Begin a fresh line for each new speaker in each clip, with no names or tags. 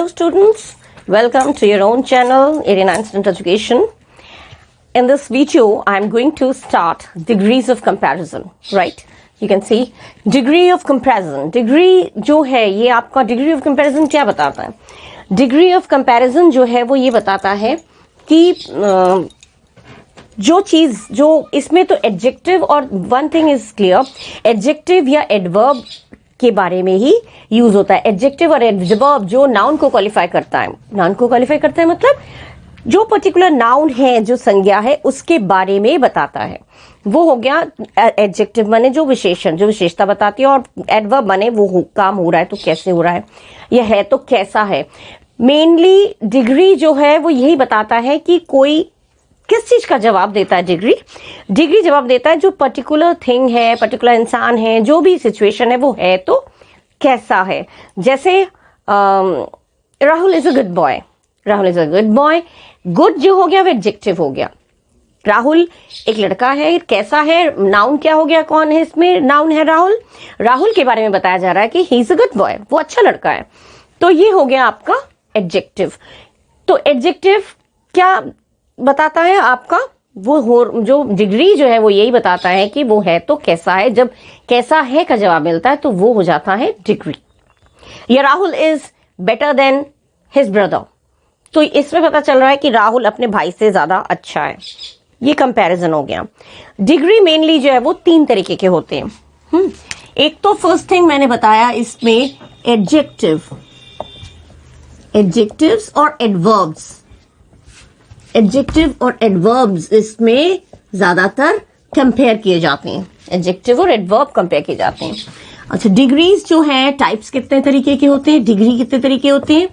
Hello students, welcome to your own channel 89 Student Education. In this video, I am going to start degrees of comparison, right? You can see degree of comparison. Degree जो है ये आपका degree of comparison क्या बताता है? Degree of comparison जो है वो ये बताता है कि जो चीज जो इसमें तो एडजेक्टिव और one thing is clear, adjective या एडवर्ब के बारे में ही यूज होता है. एडजेक्टिव और एडवर्ब जो नाउन को क्वालिफाई करता है, नाउन को क्वालिफाई करता है मतलब जो पर्टिकुलर नाउन है, जो संज्ञा है, उसके बारे में बताता है. वो हो गया एडजेक्टिव माने जो विशेषण, जो विशेषता बताती है, और एडवर्ब माने वो काम हो रहा है तो कैसे हो रहा है, यह है तो कैसा है. मेनली डिग्री जो है वो यही बताता है कि कोई किस चीज का जवाब देता है. डिग्री जवाब देता है जो पर्टिकुलर थिंग है, पर्टिकुलर इंसान है, जो भी सिचुएशन है वो है तो कैसा है. जैसे Rahul is a good boy. Rahul is a good boy. Good जो हो गया वो एडजेक्टिव हो गया. राहुल एक लड़का है, कैसा है, नाउन क्या हो गया, कौन है इसमें, नाउन है राहुल. राहुल के बारे में बताया जा रहा है कि he is a good boy, वो अच्छा लड़का है, तो ये हो गया आपका एडजेक्टिव. तो एडजेक्टिव क्या बताता है आपका, वो हो जो डिग्री जो है वो यही बताता है कि वो है तो कैसा है. जब कैसा है का जवाब मिलता है तो वो हो जाता है डिग्री. या Rahul is better then his brother, तो इसमें पता चल रहा है कि राहुल अपने भाई से ज्यादा अच्छा है. ये कंपैरिजन हो गया. डिग्री मेनली जो है वो तीन तरीके के होते हैं. एक तो फर्स्ट थिंग मैंने बताया इसमें एडजेक्टिव्स और एडवर्ब्स. एडजेक्टिव और एडवर्ब्स इसमें ज्यादातर कंपेयर किए जाते हैं. एडजेक्टिव और एडवर्ब कंपेयर किए जाते हैं. अच्छा, डिग्रीज जो है, टाइप्स कितने तरीके के होते हैं, डिग्री कितने तरीके होते हैं.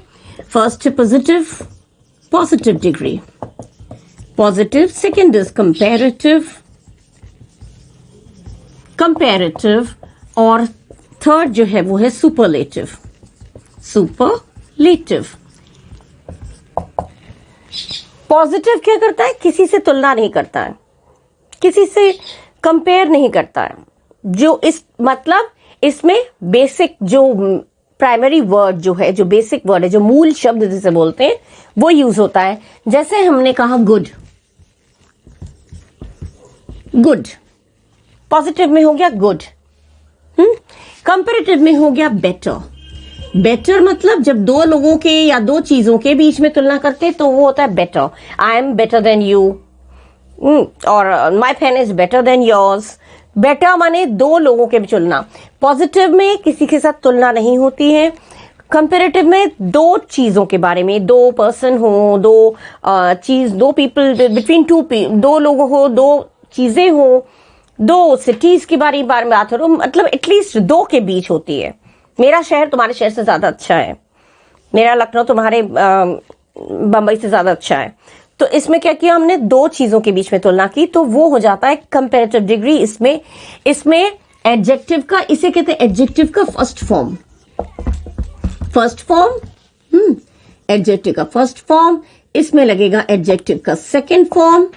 First positive degree, positive. Second is comparative, और थर्ड जो है वो है सुपरलेटिव. पॉजिटिव क्या करता है, किसी से तुलना नहीं करता है, किसी से कंपेयर नहीं करता है. जो इस मतलब इसमें बेसिक जो प्राइमरी वर्ड जो है, जो बेसिक वर्ड है, जो मूल शब्द जिसे बोलते हैं वो यूज होता है. जैसे हमने कहा गुड, पॉजिटिव में हो गया गुड. कंपैरेटिव में हो गया बेटर मतलब जब दो लोगों के या दो चीजों के बीच में तुलना करते हैं तो वो होता है better. I am better than you, और my pen is better than yours. Better माने दो लोगों के बीच तुलना. पॉजिटिव में किसी के साथ तुलना नहीं होती है. कंपैरेटिव में दो चीजों के बारे में, दो पर्सन हो, दो पीपल बिटवीन दो लोग हो, दो चीजें हो, दो सिटीज के बारे में बात हो, मतलब एटलीस्ट दो के बीच होती है. मेरा शहर तुम्हारे शहर से ज्यादा अच्छा है, मेरा लखनऊ तुम्हारे बंबई से ज्यादा अच्छा है. तो इसमें क्या किया हमने, दो चीजों के बीच में तुलना की, तो वो हो जाता है कंपैरेटिव डिग्री. इसमें एडजेक्टिव का, इसे कहते हैं एडजेक्टिव का फर्स्ट फॉर्म. एडजेक्टिव का फर्स्ट फॉर्म, इसमें लगेगा एडजेक्टिव का सेकेंड फॉर्म.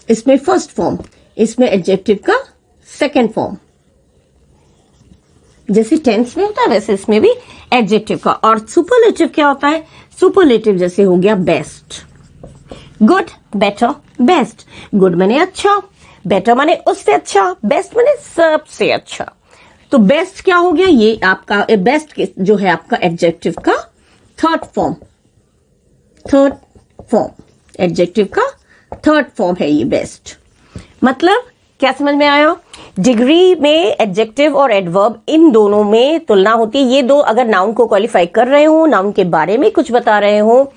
इसमें फर्स्ट फॉर्म, इसमें एडजेक्टिव का सेकेंड फॉर्म. जैसे टेंस में होता है वैसे इसमें भी एडजेक्टिव का. और सुपरलेटिव क्या होता है, सुपरलेटिव जैसे हो गया best. Good, better, best. Good माने अच्छा, बेटर माने उससे अच्छा, बेस्ट माने सबसे अच्छा. तो बेस्ट क्या हो गया, ये आपका बेस्ट जो है आपका एडजेक्टिव का थर्ड फॉर्म. एडजेक्टिव का थर्ड फॉर्म है ये बेस्ट. मतलब क्या समझ में आया, डिग्री में एडजेक्टिव और एडवर्ब इन दोनों में तुलना होती है. ये दो अगर नाउन को क्वालिफाई कर रहे हो, नाउन के बारे में कुछ बता रहे हो,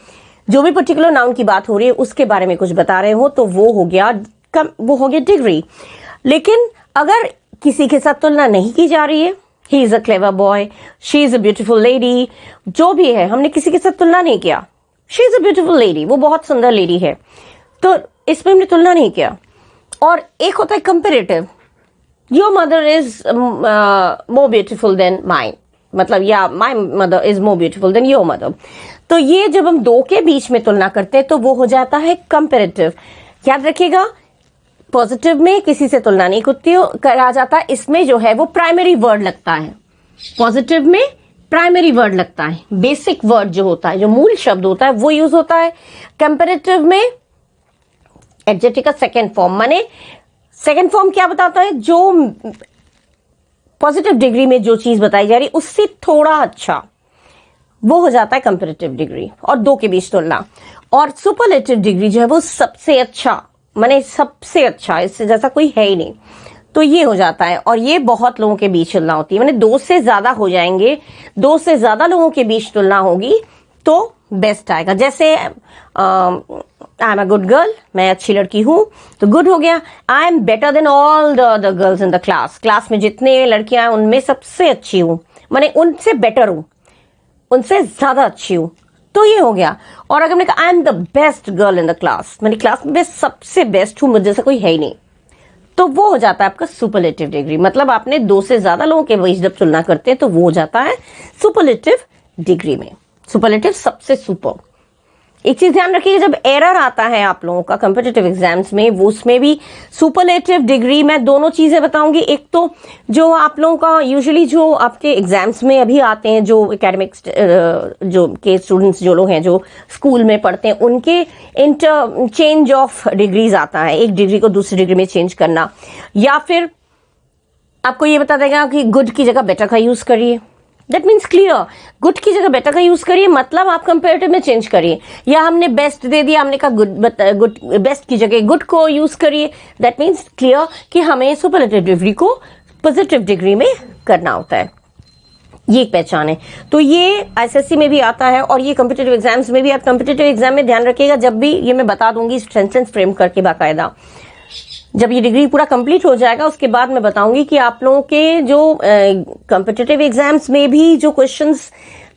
जो भी पर्टिकुलर नाउन की बात हो रही है उसके बारे में कुछ बता रहे हो, तो वो हो गया डिग्री. लेकिन अगर किसी के साथ तुलना नहीं की जा रही है, he is a clever boy, she is a beautiful lady, जो भी है, हमने किसी के साथ तुलना नहीं किया, she is a beautiful lady, वो बहुत सुंदर लेडी है, तो इसमें हमने तुलना नहीं किया. और एक होता है comparative, your mother is more beautiful then mine, मतलब या my mother is more beautiful then your mother. तो ये जब हम दो के बीच में तुलना करते हैं तो वो हो जाता है कंपैरेटिव. याद रखिएगा, पॉजिटिव में किसी से तुलना नहीं करा जाता, इसमें जो है वो प्राइमरी वर्ड लगता है. पॉजिटिव में प्राइमरी वर्ड लगता है, बेसिक वर्ड जो होता है, जो मूल शब्द होता है वो यूज होता है। कंपैरेटिव में एडजेक्टिव का सेकेंड फॉर्म, माने सेकेंड फॉर्म क्या बताता है, जो पॉजिटिव डिग्री में जो चीज बताई जा रही उससे थोड़ा अच्छा, वो हो जाता है कंपैरेटिव डिग्री और दो के बीच तुलना। और सुपरलेटिव डिग्री जो है वो सबसे अच्छा, माने सबसे अच्छा, इससे जैसा कोई है ही नहीं, तो ये हो जाता है। और ये बहुत लोगों के बीच तुलना होती है, माने दो से ज्यादा हो जाएंगे, दो से ज्यादा लोगों के बीच तुलना होगी तो बेस्ट आएगा। जैसे I am a good girl, मैं अच्छी लड़की हूं, तो गुड हो गया। आई am better then all the girls in the class, class में जितने लड़कियां हैं उनमें सबसे अच्छी हूं, माने उनसे बेटर हूं, उनसे ज्यादा अच्छी हूं, तो ये हो गया। और अगर मैंने कहा I am the best girl in the class, मैंने क्लास में सबसे बेस्ट हूं, मुझे जैसा कोई है ही नहीं, तो वो हो जाता है आपका सुपरलेटिव डिग्री। मतलब आपने दो से ज्यादा लोगों के बीच जब तुलना करते हैं तो वो हो जाता है सुपरलेटिव डिग्री में। सुपरलेटिव सबसे सुपर। एक चीज ध्यान रखिए, जब एरर आता है आप लोगों का कॉम्पिटिटिव एग्जाम्स में, वो उसमें भी सुपरलेटिव डिग्री में दोनों चीजें बताऊंगी। एक तो जो आप लोगों का यूजुअली जो आपके एग्जाम्स में अभी आते हैं, जो एकेडमिक्स जो के स्टूडेंट्स जो लोग हैं जो स्कूल में पढ़ते हैं, उनके चेंज ऑफ डिग्रीज आता है, एक डिग्री को दूसरी डिग्री में चेंज करना, या फिर आपको ये बता देगा कि गुड की जगह बेटर का यूज करिए। दैट मीन्स क्लियर, गुड की जगह बेटर का यूज करिए, मतलब आप कंपेरेटिव में चेंज करिए। या हमने बेस्ट दे दिया, हमने कहा गुड बेस्ट की जगह गुड को यूज करिए। दैट मीन्स क्लियर कि हमें सुपरलेटिव डिग्री को पॉजिटिव डिग्री में करना होता है, ये एक पहचान है। तो ये एसएससी में भी आता है और ये कॉम्पिटिटिव एग्जाम्स में भी। आप कॉम्पिटिटिव एग्जाम में ध्यान रखिएगा, जब भी ये मैं बता दूंगी सेंटेंस फ्रेम करके बाकायदा, जब ये डिग्री पूरा कंप्लीट हो जाएगा उसके बाद मैं बताऊंगी कि आप लोगों के जो कॉम्पिटिटिव एग्जाम्स में भी जो क्वेश्चंस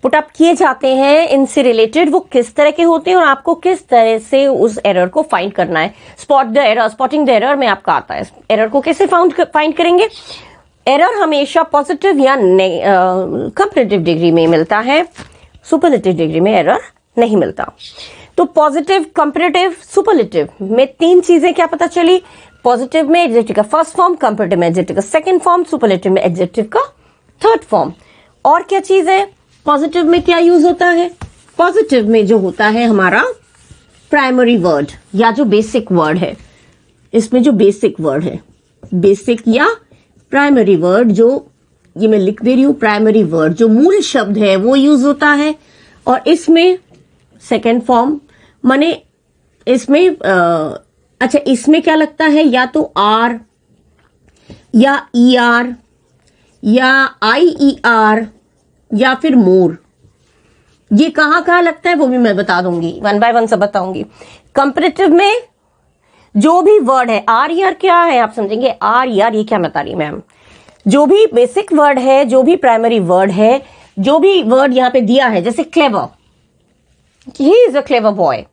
पुट अप किए जाते हैं इनसे रिलेटेड, वो किस तरह के होते हैं और आपको किस तरह से उस एरर को फाइंड करना है। स्पॉटिंग द एरर में आपका आता है। एरर को कैसे फाइंड करेंगे? एरर हमेशा पॉजिटिव या कॉम्पिटिटिव डिग्री में मिलता है, सुपरलेटिव डिग्री में एरर नहीं मिलता। तो पॉजिटिव, कंपैरेटिव, सुपरलेटिव में तीन चीजें क्या पता चली। पॉजिटिव में एडजेक्टिव का फर्स्ट फॉर्म, कंपैरेटिव में एडजेक्टिव का सेकंड फॉर्म, सुपरलेटिव में एडजेक्टिव का थर्ड फॉर्म। और क्या चीज है? पॉजिटिव में क्या यूज होता है? पॉजिटिव में जो होता है हमारा प्राइमरी वर्ड या जो बेसिक वर्ड है, इसमें जो बेसिक वर्ड है, बेसिक या प्राइमरी वर्ड, जो ये मैं लिख दे रही हूं, प्राइमरी वर्ड जो मूल शब्द है वो यूज होता है। और इसमें सेकेंड फॉर्म, माने इसमें अच्छा, इसमें क्या लगता है? या तो आर या ई आर या आई ई आर या फिर मोर। ये कहां कहां लगता है वो भी मैं बता दूंगी, वन बाय वन सब बताऊंगी। कंपैरेटिव में जो भी वर्ड है, आर ई आर क्या है आप समझेंगे। आर ई आर ये क्या बता रही है मैम? जो भी बेसिक वर्ड है, जो भी प्राइमरी वर्ड है, जो भी वर्ड यहां पे दिया है, जैसे clever, he is a clever boy,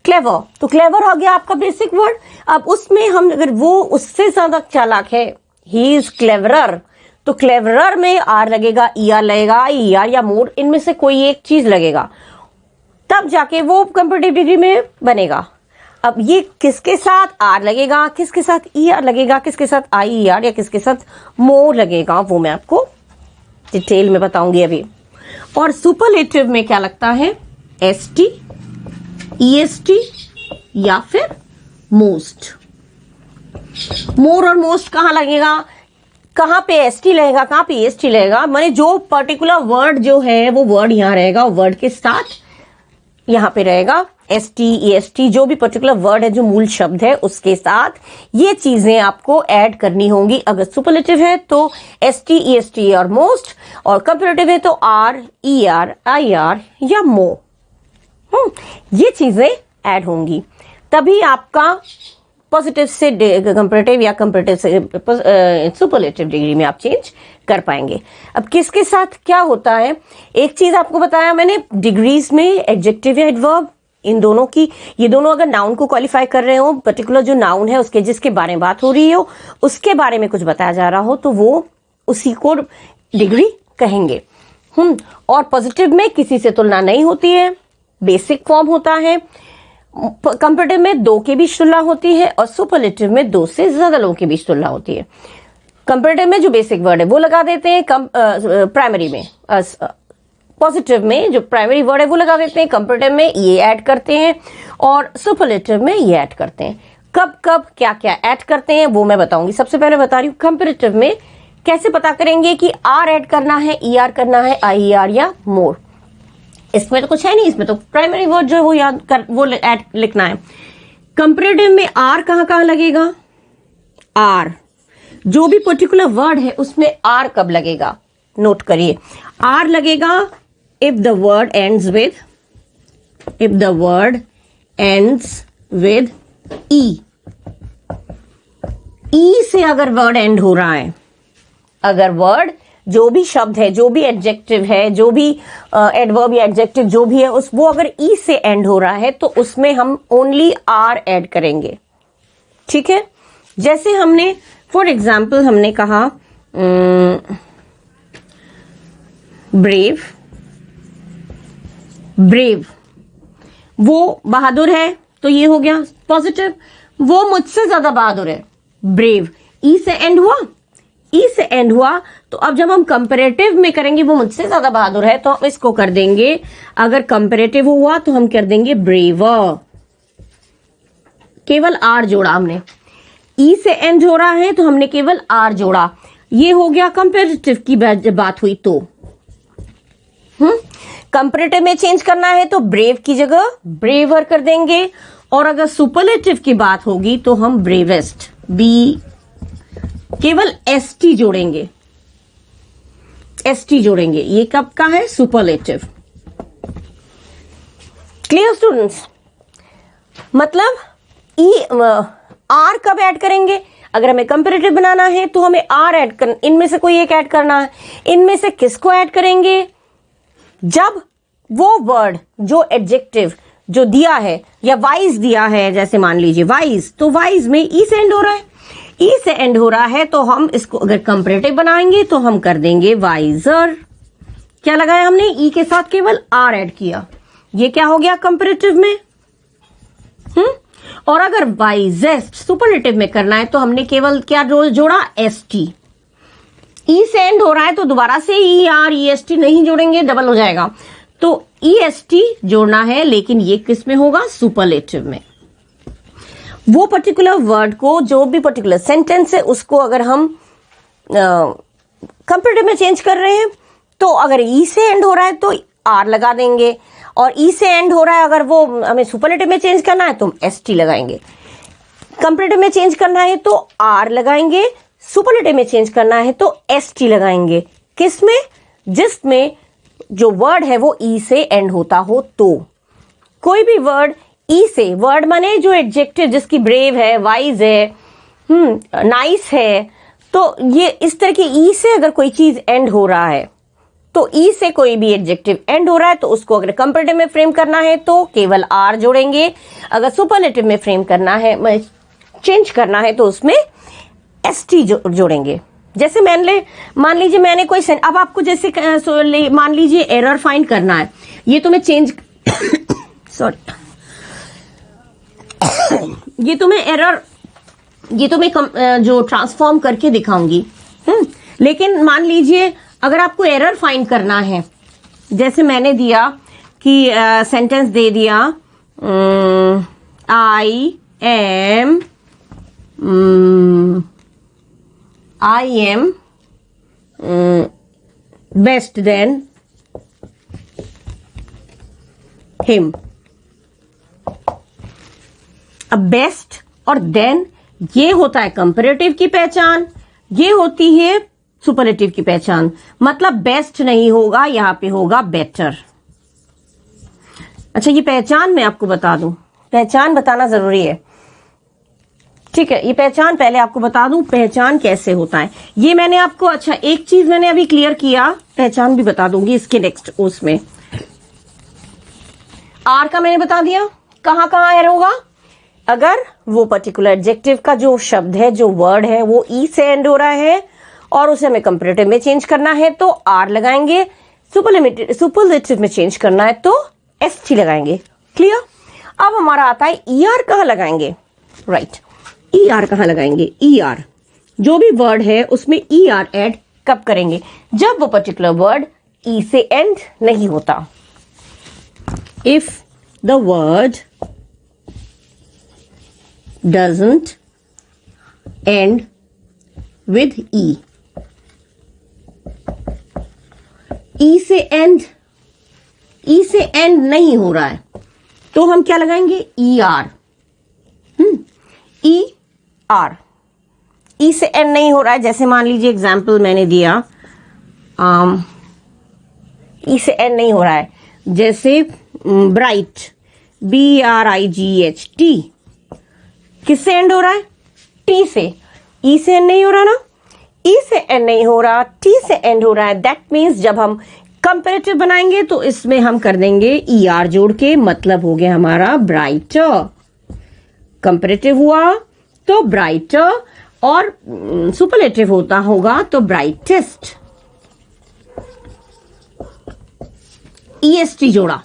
clever, तो क्लेवर आ गया आपका बेसिक वर्ड। अब उसमें हम अगर वो उससे ज्यादा चालाक है, ही इज क्लेवरर, तो क्लेवरर में आर लगेगा, ई आर लगेगा, ई आर या मोर, इनमें से कोई एक चीज लगेगा, तब जाके वो कंपैरेटिव डिग्री में बनेगा। अब ये किसके साथ आर लगेगा, किसके साथ ई आर लगेगा, किसके साथ आई ई आर या किसके साथ मोर लगेगा, वो मैं आपको डिटेल में बताऊंगी अभी। और सुपरलेटिव में क्या लगता है? एस टी, EST या फिर मोस्ट। मोर और मोस्ट कहां लगेगा? कहां पे ST लगेगा, कहां पे EST लगेगा? माने जो पर्टिकुलर वर्ड जो है वो वर्ड यहां रहेगा, वर्ड के साथ यहां पे रहेगा ST EST, जो भी पर्टिकुलर वर्ड है, जो मूल शब्द है उसके साथ ये चीजें आपको ऐड करनी होंगी। अगर सुपरलेटिव है तो ST EST और मोस्ट, और कंपैरेटिव है तो R ER IR या मो। ये चीजें ऐड होंगी, तभी आपका पॉजिटिव से कंपैरेटिव या कंपैरेटिव से सुपरलेटिव डिग्री में आप चेंज कर पाएंगे। अब किसके साथ क्या होता है? एक चीज आपको बताया मैंने, डिग्रीज में एडजेक्टिव या एडवर्ब, इन दोनों की, ये दोनों अगर नाउन को क्वालिफाई कर रहे हो, पर्टिकुलर जो नाउन है उसके जिसके बारे में बात हो रही हो उसके बारे में कुछ बताया जा रहा हो, तो वो उसी को डिग्री कहेंगे। और पॉजिटिव में किसी से तुलना नहीं होती है, बेसिक फॉर्म होता है। कंपैरेटिव में दो के बीच तुलना होती है और सुपरलेटिव में दो से ज्यादा लोगों के बीच तुलना होती है। कंपैरेटिव में जो बेसिक वर्ड है वो लगा देते हैं प्राइमरी में, पॉजिटिव में जो प्राइमरी वर्ड है वो लगा देते हैं, कंपैरेटिव में ये ऐड करते हैं और सुपरलेटिव में ये ऐड करते हैं। कब कब क्या क्या ऐड करते हैं वो मैं बताऊंगी। सबसे पहले बता रही हूँ कंपैरेटिव में कैसे पता करेंगे कि आर ऐड करना है, ई आर करना है, आई आर या मोर। इसमें तो कुछ है नहीं, इसमें तो प्राइमरी वर्ड जो है वो याद कर वो ऐड लिखना है। कंपैरेटिव में आर कहाँ कहाँ लगेगा, आर जो भी पर्टिकुलर वर्ड है उसमें आर कब लगेगा, नोट करिए। आर लगेगा if the word ends with E. E से अगर वर्ड एंड हो रहा है, अगर वर्ड जो भी शब्द है, जो भी एडजेक्टिव है, जो भी एडवर्ब या एडजेक्टिव जो भी है उस वो अगर ई से एंड हो रहा है तो उसमें हम ओनली आर ऐड करेंगे। ठीक है, जैसे हमने फॉर एग्जाम्पल हमने कहा ब्रेव, ब्रेव वो बहादुर है तो ये हो गया पॉजिटिव, वो मुझसे ज्यादा बहादुर है, ब्रेव ई से एंड हुआ, ई से एंड हुआ। तो अब जब हम कंपैरेटिव में करेंगे वो मुझसे ज्यादा बहादुर है तो हम इसको कर देंगे, अगर कंपैरेटिव हुआ तो हम कर देंगे ब्रेवर, केवल आर जोड़ा हमने। ई से एंड हो रहा है तो हमने केवल आर जोड़ा, ये हो गया कंपैरेटिव की बात हुई। तो कंपैरेटिव में चेंज करना है तो ब्रेव की जगह ब्रेवर कर देंगे, और अगर सुपरलेटिव की बात होगी तो हम ब्रेवेस्ट, बी केवल एसटी जोड़ेंगे, एसटी जोड़ेंगे। ये कब का है, सुपरलेटिव। क्लियर स्टूडेंट्स, मतलब ई आर कब ऐड करेंगे, अगर हमें कंपैरेटिव बनाना है तो हमें आर ऐड कर, इनमें से कोई एक ऐड करना है। इनमें से किसको ऐड करेंगे, जब वो वर्ड जो एडजेक्टिव जो दिया है या वाइज दिया है, जैसे मान लीजिए वाइज, तो वाइज में ई से एंड हो रहा है, ई से एंड हो रहा है तो हम इसको अगर कंपैरेटिव बनाएंगे तो हम कर देंगे वाइजर। क्या लगाया हमने, ई के साथ केवल आर ऐड किया, ये क्या हो गया कंपैरेटिव में। और अगर वाइजेस्ट सुपरलेटिव में करना है तो हमने केवल क्या जोड़ा, एस टी। ई से एंड हो रहा है तो दोबारा से E R E S T नहीं जोड़ेंगे, डबल हो जाएगा, तो ई एस टी जोड़ना है, लेकिन ये किस में होगा, सुपरलेटिव में। वो पर्टिकुलर वर्ड को, जो भी पर्टिकुलर सेंटेंस है उसको अगर हम कंपैरेटिव में चेंज कर रहे हैं तो अगर ई से एंड हो रहा है तो आर लगा देंगे, और ई से एंड हो रहा है अगर वो हमें सुपरलेटिव में चेंज करना है तो हम एस टी लगाएंगे। कंपैरेटिव में चेंज करना है तो आर लगाएंगे, सुपरलेटिव में चेंज करना है तो एस टी लगाएंगे। किसमें, जिसमें जो वर्ड है वो ई से एंड होता हो। तो कोई भी वर्ड ई से, वर्ड माने जो एडजेक्टिव जिसकी ब्रेव है, वाइज है, नाइस है, तो ये इस तरह की ई से अगर कोई चीज एंड हो रहा है तो ई से कोई भी एडजेक्टिव एंड हो रहा है तो उसको अगर कंपैरेटिव में फ्रेम करना है तो केवल आर जोड़ेंगे, अगर सुपरलेटिव में फ्रेम करना है, चेंज करना है तो उसमें एस टी जोड़ेंगे। जैसे मान लीजिए मैंने कोई अब आपको जैसे मान लीजिए एरर फाइंड करना है, ये तो मैं चेंज सॉरी ये तो मैं जो ट्रांसफॉर्म करके दिखाऊंगी। लेकिन मान लीजिए अगर आपको एरर फाइंड करना है, जैसे मैंने दिया कि सेंटेंस दे दिया I am best than him. अब बेस्ट और देन ये होता है कंपैरेटिव की पहचान, ये होती है सुपरलेटिव की पहचान। मतलब बेस्ट नहीं होगा, यहां पे होगा बेटर। अच्छा, ये पहचान मैं आपको बता दूं, पहचान बताना जरूरी है, ठीक है। ये पहचान पहले आपको बता दूं, पहचान कैसे होता है ये मैंने आपको, अच्छा एक चीज मैंने अभी क्लियर किया, पहचान भी बता दूंगी इसके नेक्स्ट उसमें। आर का मैंने बता दिया कहां कहां एरर होगा, अगर वो पर्टिकुलर एडजेक्टिव का जो शब्द है, जो वर्ड है वो ई से एंड हो रहा है और उसे हमें कंपैरेटिव में चेंज करना है तो आर लगाएंगे, सुपरलेटिव में चेंज करना है तो एस टी लगाएंगे। क्लियर। अब हमारा आता है ई आर कहां लगाएंगे, राइट। ई आर कहां लगाएंगे, ई आर जो भी वर्ड है उसमें ई आर एड कब करेंगे, जब वो पर्टिकुलर वर्ड ई से एंड नहीं होता. If the word doesn't end with e. ई से एंड नहीं हो रहा है तो हम क्या लगाएंगे? E R. E R. ई से एंड नहीं हो रहा है, जैसे मान लीजिए एग्जाम्पल मैंने दिया, ई से एंड नहीं हो रहा है, जैसे ब्राइट, BRIGHT, किससे एंड हो रहा है? टी से. ई से एंड नहीं हो रहा ना, ई से एंड नहीं हो रहा, टी से एंड हो रहा है. दैट मीन्स जब हम कंपेरेटिव बनाएंगे तो इसमें हम कर देंगे ई आर जोड़ के, मतलब हो गया हमारा ब्राइटर. कंपेरेटिव हुआ तो ब्राइटर, और सुपरलेटिव होता होगा तो ब्राइटेस्ट. EST जोड़ा.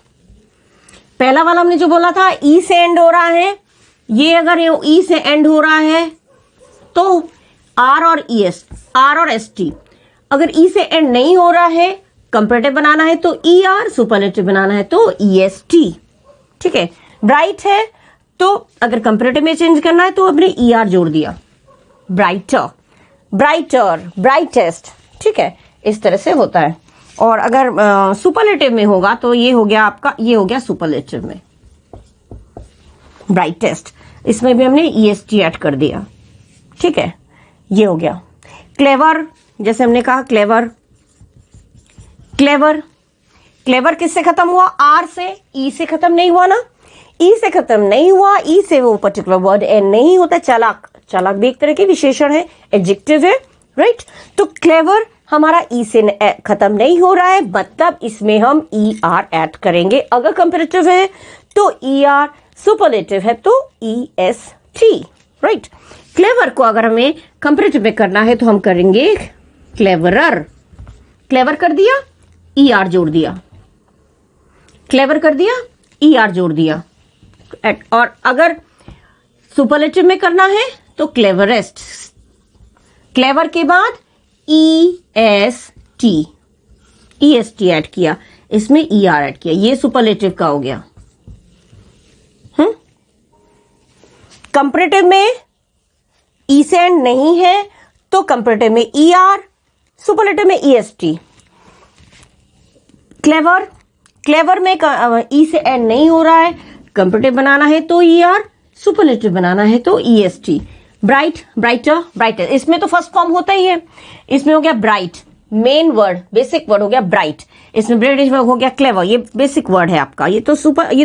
पहला वाला हमने जो बोला था ई से एंड हो रहा है, ये अगर ई से एंड हो रहा है तो आर और एसटी. अगर ई से एंड नहीं हो रहा है, कंपेरेटिव बनाना है तो ई आर, सुपरलेटिव बनाना है तो EST. ठीक है. ब्राइट है तो अगर कंपेरेटिव में चेंज करना है तो हमने ई आर जोड़ दिया. Brighter, brightest. ठीक है, इस तरह से होता है. और अगर सुपरलेटिव में होगा तो ये हो गया आपका, ये हो गया सुपरलेटिव में ब्राइटेस्ट. इसमें भी हमने EST ऐड कर दिया. ठीक है, ये हो गया. क्लेवर, जैसे हमने कहा क्लेवर किससे खत्म हुआ? आर से. ई से खत्म नहीं हुआ ना, ई से खत्म नहीं हुआ, ई से वो पर्टिकुलर वर्ड एंड नहीं होता. चालाक भी एक तरह के विशेषण है, एडजेक्टिव है, राइट. तो क्लेवर हमारा ई से खत्म नहीं हो रहा है, मतलब इसमें हम ER ऐड करेंगे. अगर कंपेरेटिव है तो ER, सुपरलेटिव है तो EST, राइट. क्लेवर को अगर हमें कंपेरेटिव में करना है तो हम करेंगे क्लेवरर. क्लेवर कर दिया, ER जोड़ दिया. क्लेवर कर दिया, ER जोड़ दिया. और अगर सुपरलेटिव में करना है तो क्लेवरेस्ट. क्लेवर के बाद EST ऐड किया, इसमें ER ऐड किया, ये सुपरलेटिव का हो गया. कंपेरेटिव में ई से एंड नहीं है तो कंपेरेटिव में ER, सुपरलेटिव में EST. क्लेवर में ई से एंड नहीं हो रहा है, कंपेरेटिव बनाना है तो ER, सुपरलेटिव बनाना है तो EST. ब्राइटर. इसमें तो फर्स्ट फॉर्म होता ही है. इसमें हो गया bright, main word, basic word हो गया ब्राइट. इसमें ब्रिटिश हो गया क्लेवर, ये बेसिक वर्ड है आपका. ये तो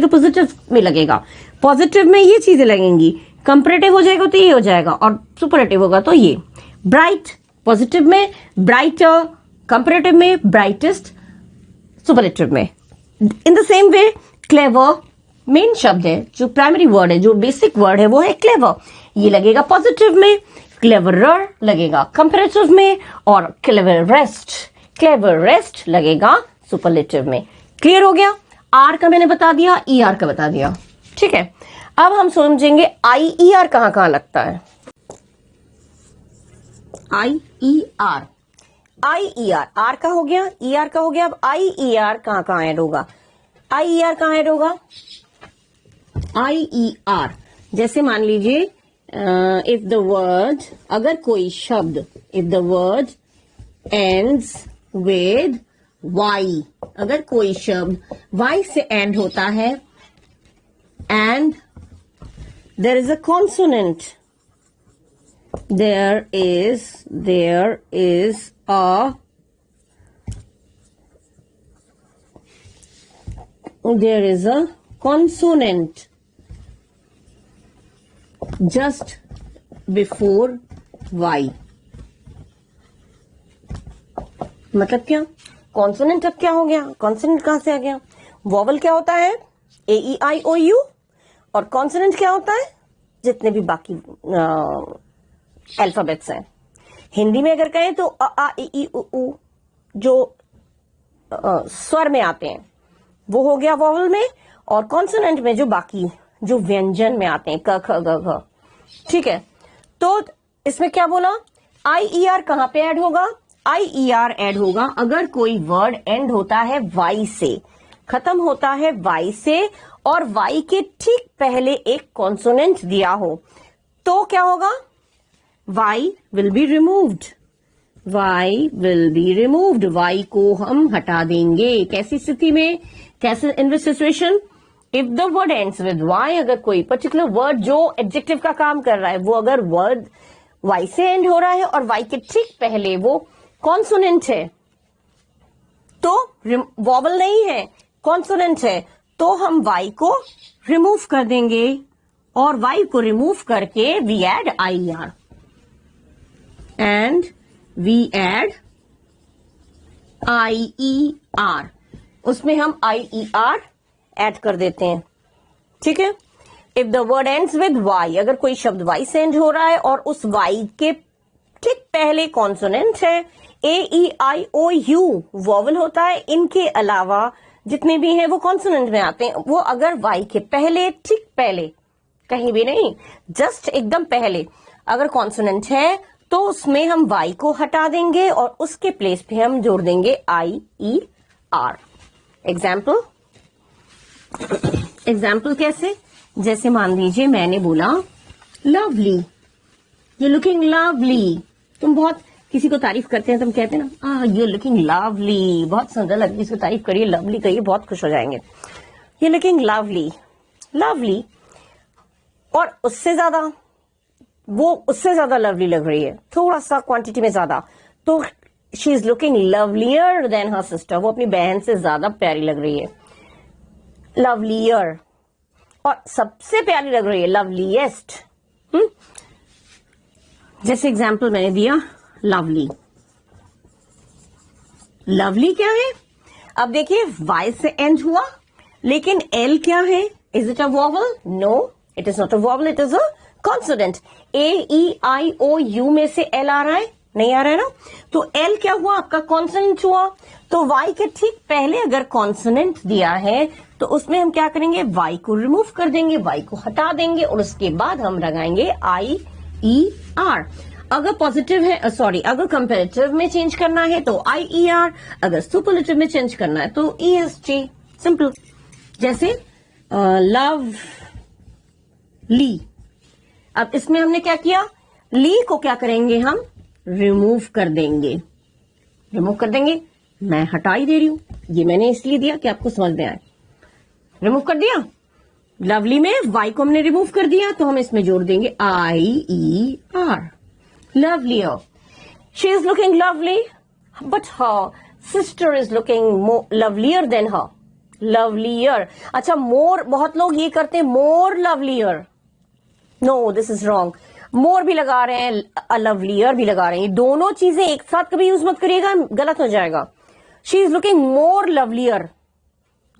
पॉजिटिव में लगेगा. पॉजिटिव में ये चीजें लगेंगी. कंपेरेटिव हो जाएगा तो ये हो जाएगा, और सुपरलेटिव होगा तो ये. ब्राइट पॉजिटिव में, ब्राइटर कंपेरेटिव में, ब्राइटेस्ट सुपरलेटिव में. In the same way clever main शब्द है, जो प्राइमरी वर्ड है, जो बेसिक वर्ड है वो है क्लेवर. ये लगेगा पॉजिटिव में, क्लेवरर लगेगा कंपेरेटिव में, और क्लेवरेस्ट लगेगा सुपरलेटिव में. क्लियर हो गया? आर का मैंने बता दिया, ER का बता दिया. ठीक है, अब हम समझेंगे IER कहां कहां लगता है. IER आर का हो गया, ER का हो गया. अब IER कहां कहां ऐड होगा? IER कहां ऐड होगा? IER जैसे मान लीजिए इफ द वर्ड, अगर कोई शब्द, if the word ends with Y, अगर कोई शब्द Y से एंड होता है and there is a consonant, there is a consonant just before Y. मतलब क्या? कॉन्सोनेंट अब क्या हो गया? कॉन्सोनेंट कहां से आ गया? वॉवल क्या होता है? AEIOU. और कॉन्सोनेंट क्या होता है? जितने भी बाकी अल्फाबेट्स हैं. हिंदी में अगर कहें तो अ आ इ ई उ ऊ, जो स्वर में आते हैं वो हो गया वॉवल में, और कॉन्सोनेंट में जो बाकी जो व्यंजन में आते हैं, क ख ग घ. ठीक है, तो इसमें क्या बोला? IER कहां पे ऐड होगा? IER ऐड होगा अगर कोई वर्ड एंड होता है Y से, खत्म होता है Y से और Y के ठीक पहले एक कॉन्सोनेंट दिया हो, तो क्या होगा? Y will be removed. Y will be removed. Y को हम हटा देंगे। कैसी स्थिति में? कैसे? In this situation, if the word ends with Y, अगर कोई पर्टिकुलर वर्ड जो एडजेक्टिव का काम कर रहा है वो अगर वर्ड Y से एंड हो रहा है और Y के ठीक पहले वो कॉन्सोनेंट है, तो वॉवल नहीं है, कॉन्सोनेंट है, तो हम Y को रिमूव कर देंगे और Y को रिमूव करके we add IER and we add IER। उसमें हम IER ऐड कर देते हैं, ठीक है। If the word ends with Y, अगर कोई शब्द Y से एंड हो रहा है और उस Y के ठीक पहले कॉन्सोनेंट है, AEIOU वॉवल होता है, इनके अलावा जितने भी हैं वो कॉन्सोनेंट में आते हैं। वो अगर Y के पहले, ठीक पहले, कहीं भी नहीं, जस्ट एकदम पहले अगर कॉन्सोनेंट है तो उसमें हम Y को हटा देंगे और उसके प्लेस पे हम जोड़ देंगे IER। एग्जाम्पल कैसे? जैसे मान लीजिए मैंने बोला लवली, यू लुकिंग लवली। तुम बहुत किसी को तारीफ करते हैं, तुम कहते हैं ना यू लुकिंग लवली, बहुत सुंदर लगती है, इसको तारीफ करिए, लवली कहिए, बहुत खुश हो जाएंगे। यू लुकिंग लवली, लवली, और उससे ज्यादा, वो उससे ज्यादा लवली लग रही है, थोड़ा सा क्वांटिटी में ज्यादा, तो she is looking lovelier than her sister, वो अपनी बहन से ज्यादा प्यारी लग रही है, लवलियर। और सबसे प्यारी लग रही है, लवलीएस्ट। जैसे एग्जाम्पल मैंने दिया लवली, लवली क्या है? अब देखिए Y से एंड हुआ, लेकिन L क्या है? Is it a vowel? No, it is not a vowel, it is a consonant. AEIOU में से L आ रहा है? नहीं आ रहा है ना, तो L क्या हुआ? आपका कॉन्सोनेंट हुआ। तो Y के ठीक पहले अगर कॉन्सोनेंट दिया है तो उसमें हम क्या करेंगे? Y को रिमूव कर देंगे, Y को हटा देंगे और उसके बाद हम लगाएंगे IER। अगर पॉजिटिव है, सॉरी, अगर कंपैरेटिव में चेंज करना है तो IER, अगर सुपरलेटिव में चेंज करना है तो EST। सिंपल। जैसे लव ली, अब इसमें हमने क्या किया? ली को क्या करेंगे? हम रिमूव कर देंगे, रिमूव कर देंगे। मैं हटा ही दे रही हूं, ये मैंने इसलिए दिया कि आपको समझ में आए। रिमूव कर दिया, लवली में Y को हमने रिमूव कर दिया, तो हम इसमें जोड़ देंगे IER, lovelier. She is looking lovely, but her sister is looking more lovelier than her. Lovelier. अच्छा, more, बहुत लोग ये करते हैं more lovelier. No, this is wrong. more भी लगा रहे हैं, lovelier भी लगा रहे हैं, दोनों चीजें एक साथ कभी यूज मत करिएगा, गलत हो जाएगा। She is looking more lovelier.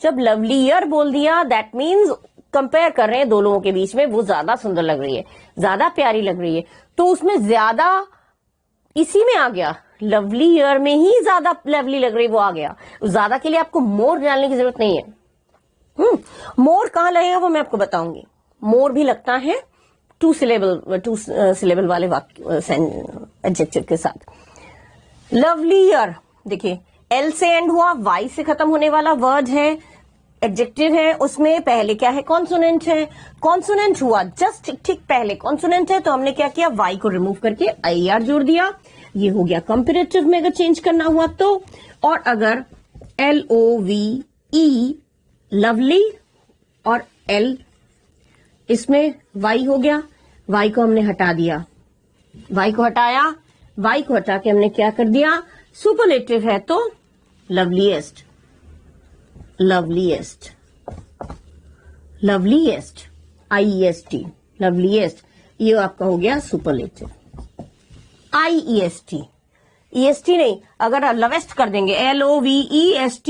जब lovelier बोल दिया, that means कंपेयर कर रहे हैं दो लोगों के बीच में, वो ज्यादा सुंदर लग रही है, ज्यादा प्यारी लग रही है, तो उसमें ज्यादा इसी में आ गया, लवलीयर में ही ज्यादा लवली लग रही, वो आ गया। ज्यादा के लिए आपको मोर डालने की जरूरत नहीं है। मोर कहां लगेगा वो मैं आपको बताऊंगी। मोर भी लगता है टू सिलेबल वाले वाक्य एडजेक्टिव के साथ। लवलीयर, देखिए एल से एंड हुआ, वाई से खत्म होने वाला वर्ड है, एडजेक्टिव है, उसमें पहले क्या है? कॉन्सोनेंट है। कॉन्सोनेंट हुआ जस्ट ठीक पहले कॉन्सोनेंट है, तो हमने क्या किया? वाई को रिमूव करके IER जोड़ दिया। ये हो गया कंपेरेटिव में अगर चेंज करना हुआ तो। और अगर LOVE लवली और L, इसमें Y हो गया, Y को हमने हटा दिया, Y को हटाया, Y को हटा के हमने क्या कर दिया? सुपरलेटिव है तो loveliest, loveliest, loveliest, IEST, loveliest, ये आपका हो गया सुपरलेटिव। IEST, EST नहीं, अगर लवेस्ट कर देंगे LOVEST,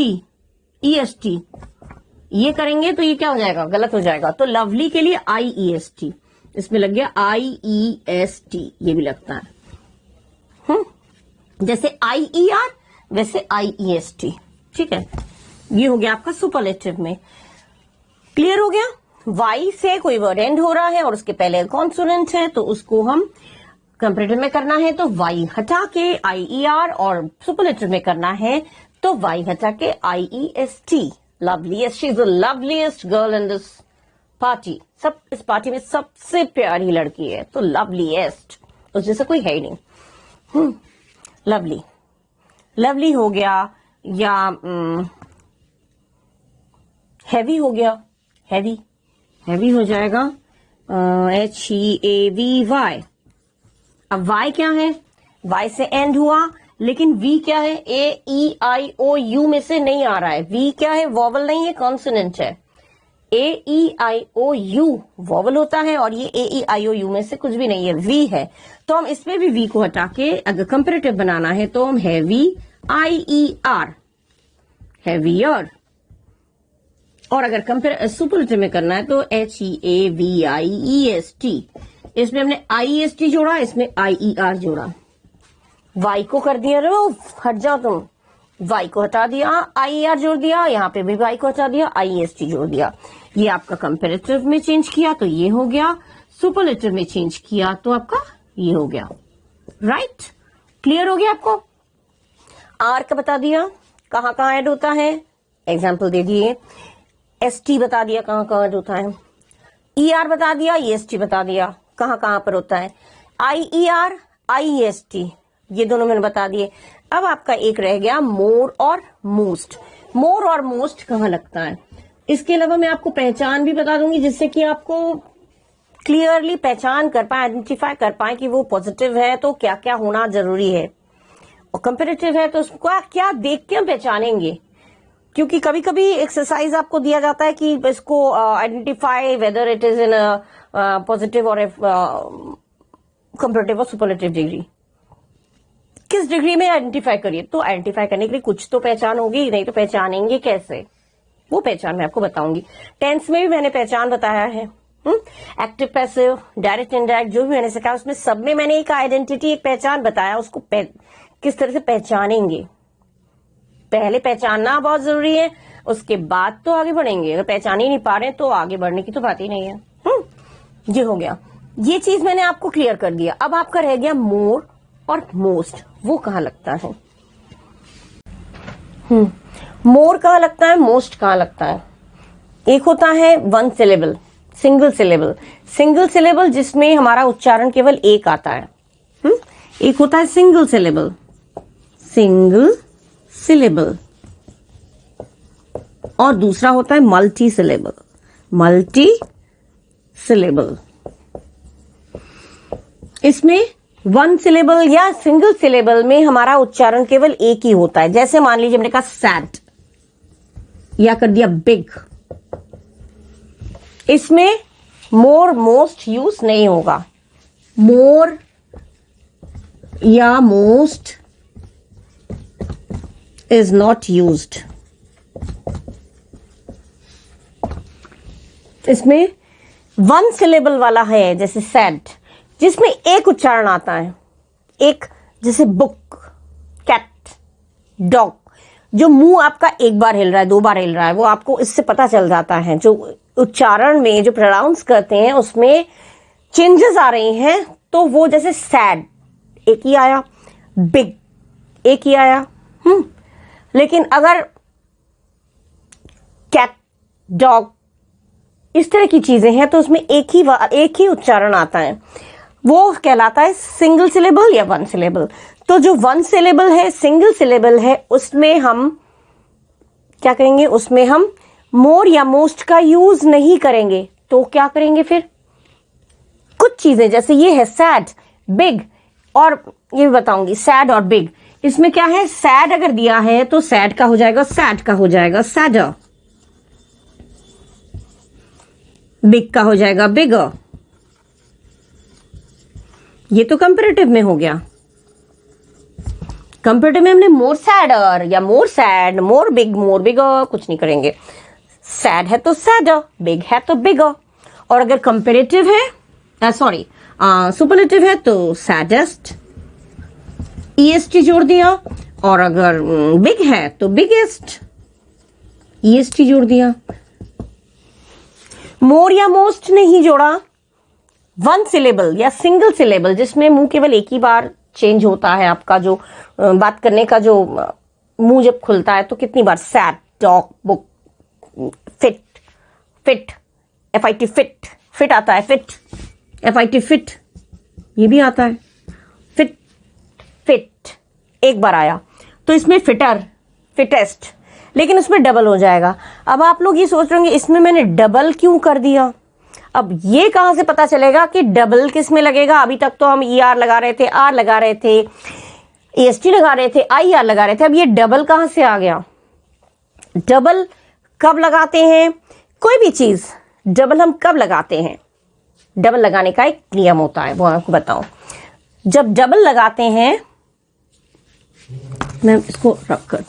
EST, ये करेंगे तो ये क्या हो जाएगा? गलत हो जाएगा। तो लवली के लिए IEST, इसमें लग गया IEST, ये भी लगता है। जैसे IER वैसे IEST, ठीक है। ये हो गया आपका सुपरलेटिव में। क्लियर हो गया? Y से कोई वर्ड एंड हो रहा है और उसके पहले कॉन्सोनेंट है, तो उसको हम कंपैरेटिव में करना है तो वाई हटा के IER, और सुपरलेटिव में करना है तो वाई हटा के IEST। Loveliest, she is the loveliest girl in this party. सब इस पार्टी में सबसे प्यारी लड़की है, तो लवलीएस्ट, उस जैसा कोई है ही नहीं। लवली, लवली हो गया, या हैवी हो गया, हैवी, हैवी हो जाएगा HEAVY। अब Y क्या है? Y से एंड हुआ, लेकिन V क्या है? AEIOU में से नहीं आ रहा है। V क्या है? वॉवल नहीं है, कॉन्सोनेंट है। AEIOU वॉवल होता है, और ये AEIOU में से कुछ भी नहीं है, V है। तो हम इसमें भी V को हटा के अगर कंपैरेटिव बनाना है तो हम हैवी IER, हैवियर, और अगर सुपरलेटिव में करना है तो HEAVIEST। इसमें हमने IEST जोड़ा, इसमें IER जोड़ा। Y को कर दिया, रो हट जाओ तुम, Y को हटा दिया, IER जोड़ दिया, यहाँ पे भी Y को हटा दिया, IEST जोड़ दिया। ये आपका कंपैरेटिव में चेंज किया तो ये हो गया, सुपरलेटिव में चेंज किया तो आपका ये हो गया। राइट, क्लियर हो गया आपको? R का बता दिया कहाँ कहाँ ऐड होता है, एग्जाम्पल दे दिए। ST बता दिया कहाँ कहाँ ऐड होता है। ER बता दिया, EST बता दिया कहाँ कहाँ पर होता है। IER, IEST ये दोनों मैंने बता दिए। अब आपका एक रह गया मोर और मोस्ट। मोर और मोस्ट कहाँ लगता है, इसके अलावा मैं आपको पहचान भी बता दूंगी, जिससे कि आपको क्लियरली पहचान कर पाए, आइडेंटिफाई कर पाए कि वो पॉजिटिव है तो क्या क्या होना जरूरी है, और कंपेरेटिव है तो उसको क्या देख के हम पहचानेंगे। क्योंकि कभी कभी एक्सरसाइज आपको दिया जाता है कि इसको identify whether it is in positive और कंपेरेटिव और सुपरलेटिव डिग्री, किस डिग्री में आइडेंटिफाई करिए। तो आइडेंटिफाई करने के लिए कुछ तो पहचान होगी, नहीं तो पहचानेंगे कैसे, वो पहचान मैं आपको बताऊंगी। टेंस में भी मैंने पहचान बताया है, एक्टिव पैसिव डायरेक्ट इनडायरेक्ट जो भी मैंने सिखाया उसमें सब में मैंने एक आइडेंटिटी, एक पहचान बताया, उसको किस तरह से पहचानेंगे। पहले पहचानना बहुत जरूरी है, उसके बाद तो आगे बढ़ेंगे। अगर पहचान ही नहीं पा रहे तो आगे बढ़ने की तो बात ही नहीं है। ये हो गया, ये चीज मैंने आपको क्लियर कर दिया। अब आपका रह गया मोर और मोस्ट, वो कहाँ लगता है? मोर कहाँ लगता है, मोस्ट कहाँ लगता है? एक होता है one syllable, single syllable, single syllable जिसमें हमारा उच्चारण केवल एक आता है। एक होता है सिंगल सिलेबल, सिंगल सिलेबल, और दूसरा होता है मल्टी सिलेबल, मल्टी सिलेबल। इसमें वन सिलेबल या सिंगल सिलेबल में हमारा उच्चारण केवल एक ही होता है। जैसे मान लीजिए हमने कहा सैड या कर दिया बिग, इसमें मोर मोस्ट यूज नहीं होगा। मोर या मोस्ट इज नॉट यूज्ड। इसमें वन सिलेबल वाला है, जैसे सैड जिसमें एक उच्चारण आता है, एक, जैसे बुक, कैट, डॉग, जो मुंह आपका एक बार हिल रहा है, दो बार हिल रहा है, वो आपको इससे पता चल जाता है। जो उच्चारण में जो प्रोनाउंस करते हैं उसमें चेंजेस आ रही हैं, तो वो जैसे सैड एक ही आया, बिग एक ही आया। लेकिन अगर कैट, डॉग इस तरह की चीजें हैं तो उसमें एक ही उच्चारण आता है, वो कहलाता है सिंगल सिलेबल या वन सिलेबल। तो जो वन सिलेबल है, सिंगल सिलेबल है, उसमें हम क्या करेंगे, उसमें हम मोर या मोस्ट का यूज नहीं करेंगे। तो क्या करेंगे फिर? कुछ चीजें जैसे ये है सैड, बिग, और ये भी बताऊंगी सैड और बिग। इसमें क्या है, सैड अगर दिया है तो सैड का हो जाएगा सैड का हो जाएगा सैडर, बिग का हो जाएगा बिगर। ये तो कंपैरेटिव में हो गया। कंपैरेटिव में हमने मोर सैडर या मोर सैड, मोर बिगर कुछ नहीं करेंगे। सैड है तो सैडर, बिग है तो बिगर। और अगर कंपैरेटिव है, सॉरी सुपरलेटिव है तो सैडेस्ट, EST जोड़ दिया। और अगर बिग है तो बिगेस्ट, EST जोड़ दिया। मोर या मोस्ट नहीं जोड़ा वन सिलेबल या सिंगल सिलेबल जिसमें मुंह केवल एक ही बार चेंज होता है, आपका जो बात करने का जो मुंह जब खुलता है तो कितनी बार, sat, talk, book, fit, fit, FIT fit, fit आता है, फिट, FIT फिट, ये भी आता है, फिट, फिट एक बार आया तो इसमें फिटर, फिटेस्ट, लेकिन उसमें डबल हो जाएगा। अब आप लोग ये सोच रहे होंगे इसमें मैंने डबल क्यों कर दिया। अब ये कहां से पता चलेगा कि डबल किस में लगेगा। अभी तक तो हम ER लगा रहे थे, R लगा रहे थे, EST लगा रहे थे, IR लगा रहे थे, अब ये डबल कहां से आ गया। डबल कब लगाते हैं, कोई भी चीज डबल हम कब लगाते हैं, डबल लगाने का एक नियम होता है, वो आपको बताऊं। जब डबल लगाते हैं, मैं इसको रख कर,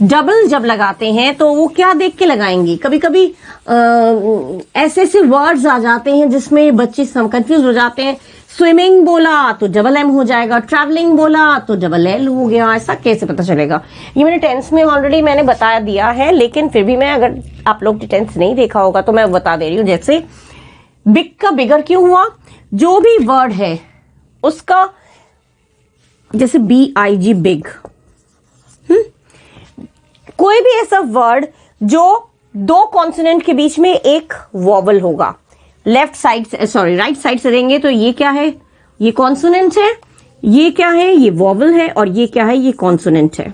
डबल जब लगाते हैं तो वो क्या देख के लगाएंगे, कभी कभी ऐसे ऐसे वर्ड्स आ जाते हैं जिसमें बच्चे कंफ्यूज हो जाते हैं। स्विमिंग बोला तो डबल M हो जाएगा, ट्रैवलिंग बोला तो डबल L हो गया, ऐसा कैसे पता चलेगा। ये मैंने टेंस में ऑलरेडी मैंने बता दिया है, लेकिन फिर भी मैं, अगर आप लोग टेंस नहीं देखा होगा तो मैं बता दे रही हूँ। जैसे बिग का बिगर क्यों हुआ, जो भी वर्ड है उसका, जैसे BIG बिग, कोई भी ऐसा वर्ड जो दो कॉन्सोनेंट के बीच में एक वॉवल होगा, लेफ्ट साइड से, सॉरी राइट साइड से देंगे तो ये क्या है, ये कॉन्सोनेंट है, ये क्या है, ये वॉवल है, और ये क्या है, ये कॉन्सोनेंट है।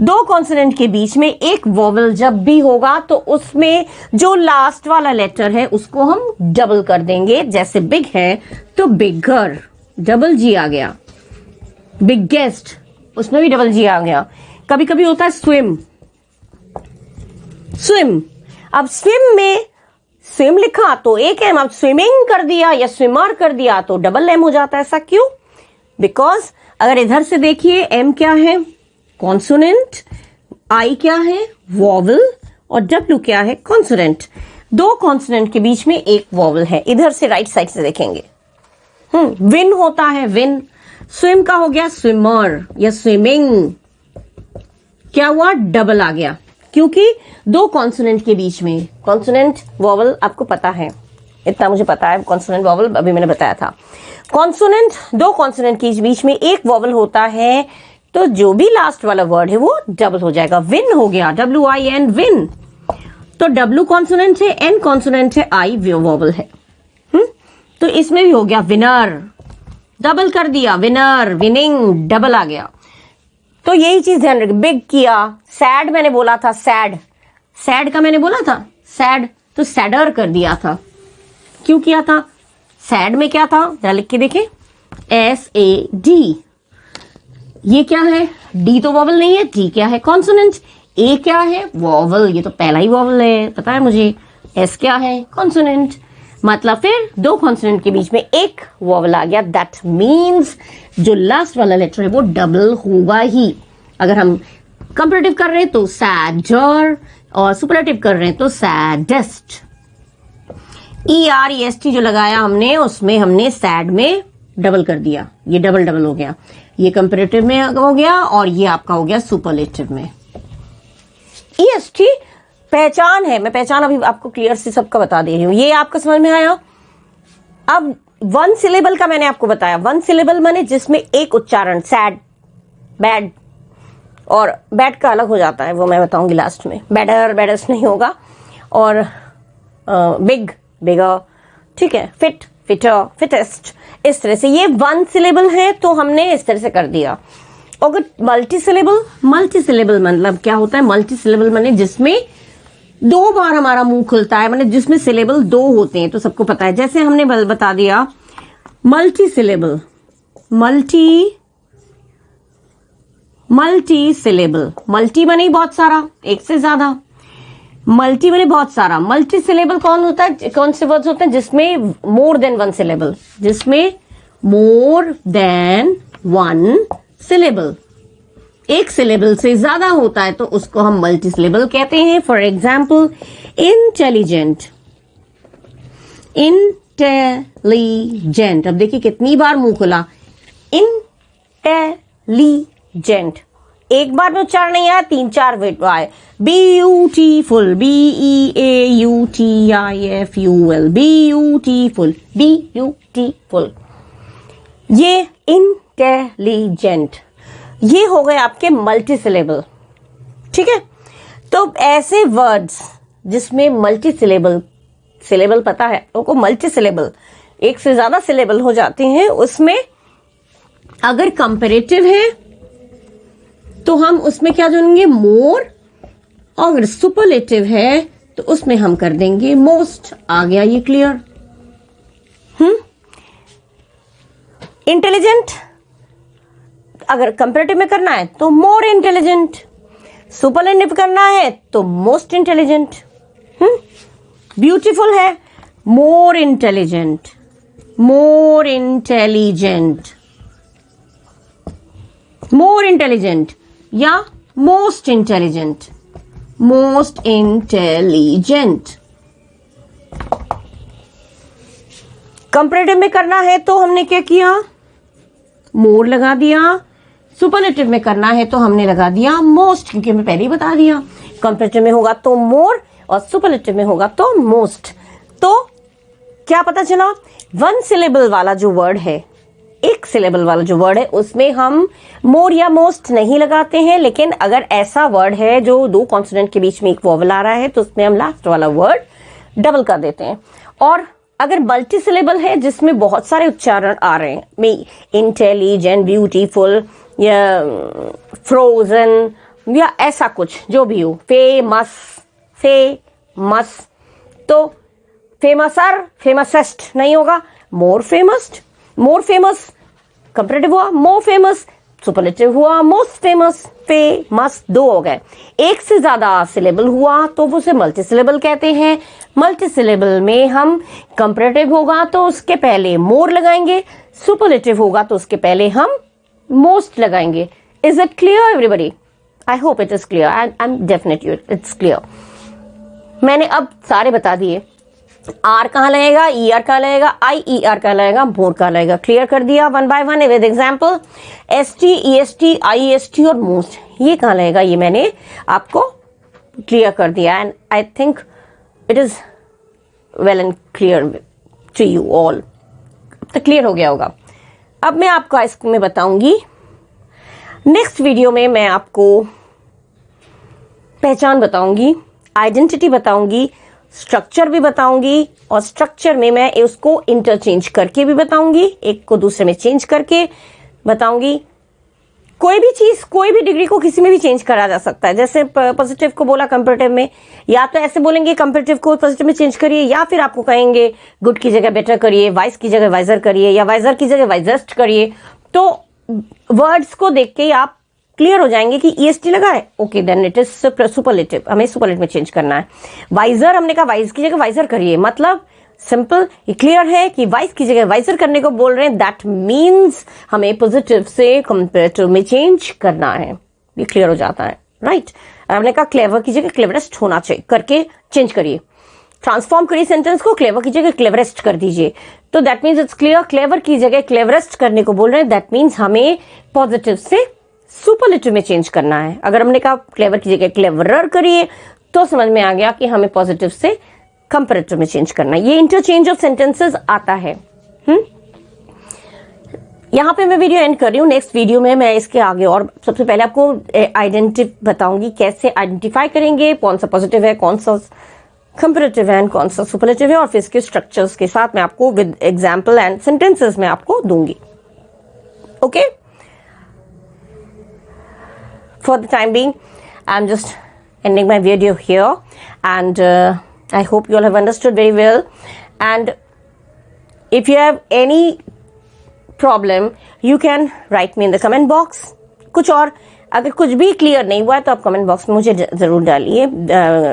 दो कॉन्सोनेंट के बीच में एक वॉवल जब भी होगा तो उसमें जो लास्ट वाला लेटर है उसको हम डबल कर देंगे। जैसे बिग है तो बिगर, डबल G आ गया। बिगेस्ट, उसमें भी डबल G आ गया। कभी कभी होता है स्विम, स्विम, अब स्विम में स्विम लिखा तो एक M, अब स्विमिंग कर दिया या स्विमर कर दिया तो डबल M हो जाता है। ऐसा क्यों, बिकॉज अगर इधर से देखिए M क्या है, कॉन्सोनेंट, I क्या है, वॉवल, और W क्या है, कॉन्सोनेंट। दो कॉन्सोनेंट के बीच में एक वॉवल है। इधर से राइट साइड से देखेंगे, विन होता है, विन। स्विम का हो गया स्विमर या स्विमिंग, क्या हुआ, डबल आ गया, क्योंकि दो कॉन्सोनेंट के बीच में, कॉन्सोनेंट वॉवल आपको पता है, इतना मुझे पता है, कॉन्सोनेंट वॉवल अभी मैंने बताया था। कॉन्सोनेंट, दो कॉन्सोनेंट के बीच में एक वॉवल होता है तो जो भी लास्ट वाला वर्ड है वो डबल हो जाएगा। विन हो गया, WIN, विन। तो W कॉन्सोनेंट है, N कॉन्सोनेंट है, I वॉवल है। तो इसमें भी हो गया विनर, डबल कर दिया, विनर, विनिंग, डबल आ गया। तो यही चीज ध्यान रखिए। बिग किया, सैड मैंने बोला था, सैड, सैड का मैंने बोला था सैड, तो सैडर कर दिया था। क्यों किया था, सैड में क्या था, जरा लिख के देखें, SAD। ये क्या है, D तो वॉवल नहीं है, T क्या है, कॉन्सोनेंट, A क्या है, वॉवल, ये तो पहला ही वॉवल है, पता है मुझे। S क्या है, कॉन्सोनेंट, मतलब फिर दो कॉन्सोनेंट के बीच में एक वॉवल आ गया। दैट मीन्स जो लास्ट वाला लेटर है वो डबल होगा ही। अगर हम कंपैरेटिव कर रहे हैं तो सैडर, और सुपरलेटिव कर रहे हैं तो सैडेस्ट। EREST जो लगाया हमने उसमें हमने सैड में डबल कर दिया, ये डबल डबल हो गया। ये कंपैरेटिव में हो गया और ये आपका हो गया सुपरलेटिव में। EST पहचान है, मैं पहचान अभी आपको क्लियर से सबका बता दे रही हूं, ये आपको समझ में आया। अब वन सिलेबल का मैंने आपको बताया, वन सिलेबल माने जिसमें एक उच्चारण, सैड, बैड, और बैड का अलग हो जाता है, वो मैं बताऊंगी लास्ट में, बैडर, बैडस्ट नहीं होगा, और बिग, बिगर, ठीक है, फिट, फिटर, फिटेस्ट, इस तरह से। ये वन सिलेबल है तो हमने इस तरह से कर दिया। अगर मल्टी सिलेबल, मल्टी सिलेबल मतलब क्या होता है, मल्टी सिलेबल माने जिसमें दो बार हमारा मुंह खुलता है, माने जिसमें सिलेबल दो होते हैं, तो सबको पता है। जैसे हमने बता दिया multi syllable, multi syllable, multi बने बहुत सारा, एक से ज्यादा, मल्टी बने बहुत सारा। मल्टी सिलेबल कौन होता है, कौन से वर्ड्स होते हैं जिसमें मोर देन वन सिलेबल, जिसमें मोर देन वन सिलेबल, एक सिलेबल से ज्यादा होता है तो उसको हम मल्टी सिलेबल कहते हैं। फॉर एग्जाम्पल इंटेलिजेंट, इंटेलिजेंट, अब देखिए कितनी बार मुंह खुला, इंटेलिजेंट, एक बार में उच्चारण नहीं आया, 3-4 वर्ड आए। Beautiful, BEAUTIFUL, beautiful, beautiful. ये इंटेलिजेंट, ये हो गए आपके मल्टी सिलेबल। ठीक है, तो ऐसे वर्ड्स जिसमें मल्टी सिलेबल, सिलेबल पता है उनको, मल्टी सिलेबल एक से ज्यादा सिलेबल हो जाते हैं, उसमें अगर कंपैरेटिव है तो हम उसमें क्या जोड़ेंगे, मोर। और अगर सुपरलेटिव है तो उसमें हम कर देंगे मोस्ट। आ गया ये क्लियर? इंटेलिजेंट अगर कंपैरेटिव में करना है तो मोर इंटेलिजेंट, सुपरलेटिव करना है तो मोस्ट इंटेलिजेंट। ब्यूटीफुल है more intelligent, more intelligent, more intelligent या most intelligent, most intelligent. Comparative में करना है तो हमने क्या किया, मोर लगा दिया। सुपरलेटिव में करना है तो हमने लगा दिया मोस्ट, क्योंकि मैं पहले ही बता दिया कंपैरेटिव में होगा तो मोर और सुपरलेटिव में होगा तो मोस्ट। तो क्या पता चला, 1 सिलेबल वाला जो वर्ड है, एक सिलेबल वाला जो वर्ड है, उसमें हम मोर या मोस्ट नहीं लगाते हैं। लेकिन अगर ऐसा वर्ड है जो 2 कॉन्सोनेंट के बीच में एक वोवेल आ रहा है तो उसमें हम लास्ट वाला वर्ड डबल कर देते हैं। और अगर मल्टी सिलेबल है जिसमें बहुत सारे उच्चारण आ रहे हैं, में इंटेलिजेंट, ब्यूटीफुल या फ्रोजन या ऐसा कुछ जो भी हो, फेमस, फेमस, तो फेमसर, फेमसेस्ट नहीं होगा, more famous. More famous comparative हुआ मोर फेमस, सुपरलेटिव हुआ मोस्ट फेमस, फेमस। 2 हो गए। एक से ज्यादा सिलेबल हुआ तो उसे मल्टी सिलेबल कहते हैं। मल्टी सिलेबल में हम कंपैरेटिव होगा तो उसके पहले मोर लगाएंगे, सुपरलेटिव होगा तो उसके पहले हम मोस्ट लगाएंगे। Is it clear everybody? I hope it is clear, I am definitely it's clear. मैंने अब सारे बता दिए, आर कहाँ लगेगा, ई आर कहाँ लगेगा, IER कहाँ लगेगा, मोर कहाँ लगेगा। क्लियर कर दिया 1 by 1 with example. ST, EST, IEST और मोस्ट ये कहाँ लगेगा, ये मैंने आपको क्लियर कर दिया। And I think it is well and clear to you all. तो क्लियर हो गया होगा। अब मैं आपको इसमें बताऊंगी, नेक्स्ट वीडियो में मैं आपको पहचान बताऊंगी, आइडेंटिटी बताऊंगी, स्ट्रक्चर भी बताऊंगी। और स्ट्रक्चर में मैं उसको इंटरचेंज करके भी बताऊंगी, एक को दूसरे में चेंज करके बताऊंगी। कोई भी चीज, कोई भी डिग्री को किसी में भी चेंज करा जा सकता है। जैसे पॉजिटिव को बोला कंपैरेटिव में, या तो ऐसे बोलेंगे कंपैरेटिव को पॉजिटिव में चेंज करिए, या फिर आपको कहेंगे गुड की जगह बेटर करिए, वाइज की जगह वाइजर करिए, या वाइजर की जगह वाइजेस्ट करिए। तो वर्ड्स को देख के आप क्लियर हो जाएंगे कि EST लगा है, okay then it is superlative, हमें सुपरलेटिव में चेंज करना है। वाइजर हमने कहा वाइज की जगह वाइजर करिए, मतलब सिंपल, ये क्लियर है कि वाइज की जगह वाइजर करने को बोल रहे हैं, दैट मीन्स हमें पॉजिटिव से कंपैरेटिव में चेंज करना है। ये क्लियर हो जाता है, राइट। हमने कहा क्लेवर की जगह क्लेवरेस्ट होना चाहिए, करके चेंज करिए, ट्रांसफॉर्म करिए सेंटेंस को, क्लेवर की जगह क्लेवरेस्ट कर दीजिए। तो that means it's clear, clever की जगह क्लेवरेस्ट करने को बोल रहे हैं, दैट मीन्स हमें पॉजिटिव से सुपरलेटिव में चेंज करना है। अगर हमने कहा क्लेवर की जगह क्लेवरर करिए तो समझ में आ गया कि हमें पॉजिटिव से कंपैरेटिव में चेंज करना है। ये इंटरचेंज ऑफ सेंटेंसेस आता है। यहां पे मैं वीडियो एंड कर रही हूँ। नेक्स्ट वीडियो में मैं इसके आगे और सबसे पहले आपको आइडेंटिटी बताऊंगी, कैसे आइडेंटिफाई करेंगे कौन सा पॉजिटिव है, कौन सा कंपैरेटिव है, कौन सा सुपरलेटिव है, और फिर इसके स्ट्रक्चर्स के साथ मैं आपको विद एग्जाम्पल एंड सेंटेंसेस में आपको दूंगी। Okay, for the time being, I'm just ending my video here, and I hope you all have understood very well. And if you have any problem, you can write me in the comment box. कुछ और अगर कुछ भी clear नहीं हुआ है तो आप कमेंट बॉक्स में मुझे जरूर डालिए,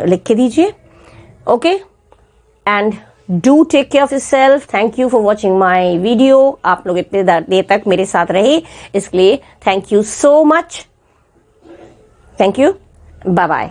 लिख के दीजिए। Okay, and do take care of yourself. Thank you for watching my video. आप लोग इतने देर तक मेरे साथ रहे, इसके लिए thank you so much. Thank you. Bye-bye.